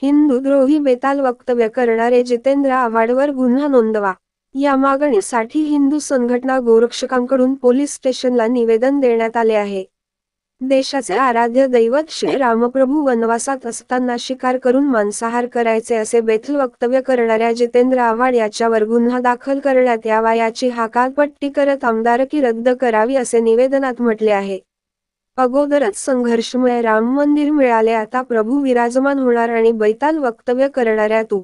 हिंदूद्रोही बेताल वक्तव्य करणारे जितेंद्र आव्हाडवर गुन्हा नोंदवा. या मागणीसाठी हिंदू संघटना गोरक्षकांकडून पोलीस स्टेशनला निवेदन देण्यात आले आहे. देशाचे आराध्य दैवत श्री रामप्रभू वनवासात असताना शिकार करून मांसाहार करायचे असे बेताल वक्तव्य करणाऱ्या जितेंद्र आव्हाड याच्यावर गुन्हा दाखल करण्यात यावा याची हकालपट्टी करत आमदारकी रद्द करावी असे निवेदनात म्हटले आहे. अगोदरच संघर्षमय राम मंदिर मिळाले, आता प्रभू विराजमान होणार आणि बैताल वक्तव्य करणाऱ्या तू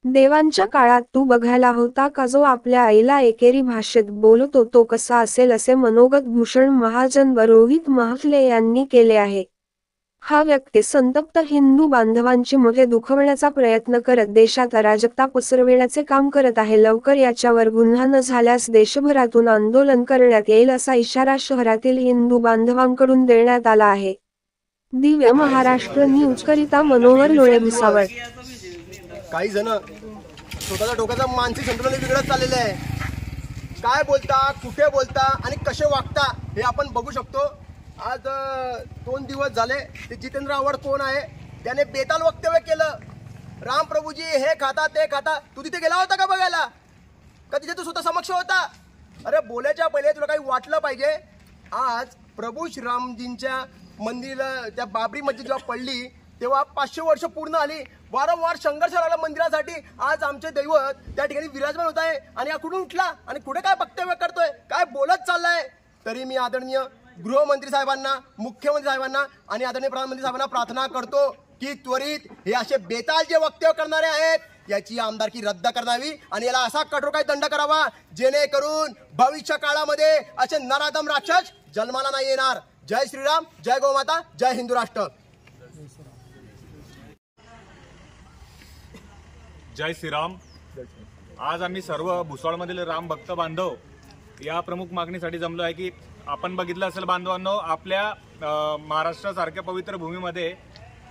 देवांच्या काळात तू बघायला होता का जो आपल्या आईला एकेरी भाषेत बोलतो तो कसा असेल असे मनोगत भूषण महाजन व रोहित महले यांनी केले आहे. हा व्यक्ती संतप्त हिंदू बांधवांची मुले दुखवण्याचा प्रयत्न करत देशात अराजकता पसरविण्याचे काम करत आहे. लवकर याच्यावर गुन्हा न झाल्यास देशभरातून आंदोलन करण्यात येईल असा इशारा शहरातील हिंदू बांधवांकडून देण्यात आला आहे. दिव्य महाराष्ट्र न्यूज करिता मनोहर लोळे भुसावळ. काही जण स्वतःच्या डोक्याचं मानसिक संतुलन बिघडत चाललेलं आहे. काय बोलता, कुठे बोलता आणि कसे वागता हे आपण बघू शकतो. आज 2 दिवस झाले ते जितेंद्र आव्हाड कोण आहे त्याने बेताल वक्तव्य केलं. राम प्रभूजी हे खाता ते खाता. तू तिथे गेला होता का बघायला? का तिथे तू स्वतः समक्ष होता? अरे बोलायच्या पहिले तुला काही वाटलं पाहिजे. आज प्रभू श्रीरामजींच्या मंदिराला त्या बाबरी मस्जिद जेव्हा पडली तेव्हा 500 वर्ष पूर्ण आली. वारंवार संघर्ष झाला मंदिरासाठी. आज आमचे दैवत त्या ठिकाणी विराजमान होत आहे आणि हा कुठून उठला आणि कुठे काय वक्तव्य करतोय, काय बोलत चाललाय. तरी मी आदरणीय गृहमंत्री साहेबांना, मुख्यमंत्री साहेबांना आणि आदरणीय प्रधानमंत्री साहेबांना प्रार्थना करतो की त्वरित हे असे बेताल जे वक्तव्य करणारे आहेत याची आमदारकी रद्द करावी आणि याला असा कठोर काही दंड करावा जेणेकरून भविष्य काळामध्ये असे नराधम राक्षस जन्माला नाही येणार. जय श्रीराम, जय गोमाता, जय हिंदू राष्ट्र. जय श्रीराम. आज आम्ही सर्व भुसावळमधील राम भक्त बांधव या प्रमुख मागणीसाठी जमलो आहे की आपण बघितलं असेल बांधवांनो, आपल्या महाराष्ट्रासारख्या पवित्र भूमीमध्ये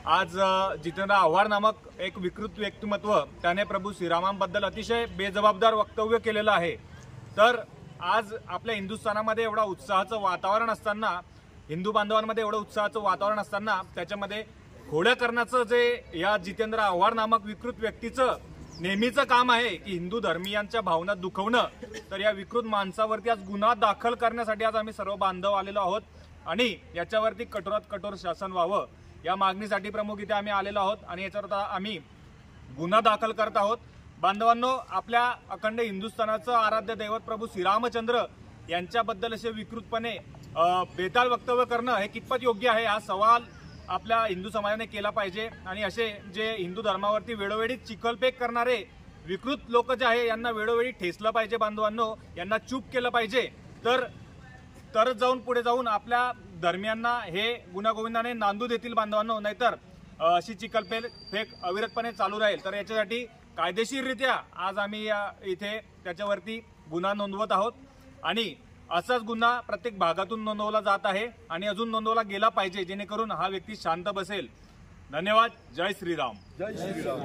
आज जितेंद्र आव्हाड नामक एक विकृत व्यक्तिमत्व त्याने प्रभू श्रीरामांबद्दल अतिशय बेजबाबदार वक्तव्य केलेलं आहे. तर आज आपल्या हिंदुस्थानामध्ये एवढा उत्साहाचं वातावरण असताना, हिंदू बांधवांमध्ये एवढं उत्साहाचं वातावरण असताना त्याच्यामध्ये खोड्या करण्याचं जे या जितेंद्र आव्हाड नामक विकृत व्यक्तीचं नेहमीचं काम आहे की हिंदू धर्मीयांच्या भावना दुखवणं, तर या विकृत माणसावरती आज गुन्हा दाखल करण्यासाठी आज आम्ही सर्व बांधव आलेलो आहोत आणि याच्यावरती कठोरात कठोर शासन व्हावं या मागणीसाठी प्रमुख इथे आम्ही आलेलो आहोत आणि याच्यावर आम्ही गुन्हा दाखल करत आहोत. बांधवांनो, आपल्या अखंड हिंदुस्थानाचं आराध्य दैवत प्रभू श्रीरामचंद्र यांच्याबद्दल असे विकृतपणे बेताल वक्तव्य करणं हे कितपत योग्य आहे हा सवाल आपल्या हिंदू समाजाने केला पाहिजे. आणि असे जे हिंदू धर्मावरती वेळोवेळी चिखलफेक करणारे विकृत लोक जे आहे यांना वेळोवेळी ठेसलं पाहिजे. बांधवांनो, यांना चूप केलं पाहिजे. तर जाऊन पुढे जाऊन आपल्या धर्मियांना हे गुण्यागोविंदाने नांदू देतील बांधवांनो. नाहीतर अशी चिखलफेक अविरतपणे चालू राहील. तर याच्यासाठी कायदेशीररित्या आज आम्ही इथे त्याच्यावरती गुन्हा नोंदवत आहोत आणि असाच गुन्हा प्रत्येक भागातून नोंदवला जात आहे आणि अजून नोंदवला गेला पाहिजे जेणेकरून हा व्यक्ती शांत बसेल. धन्यवाद. जय श्रीराम. जय श्रीराम.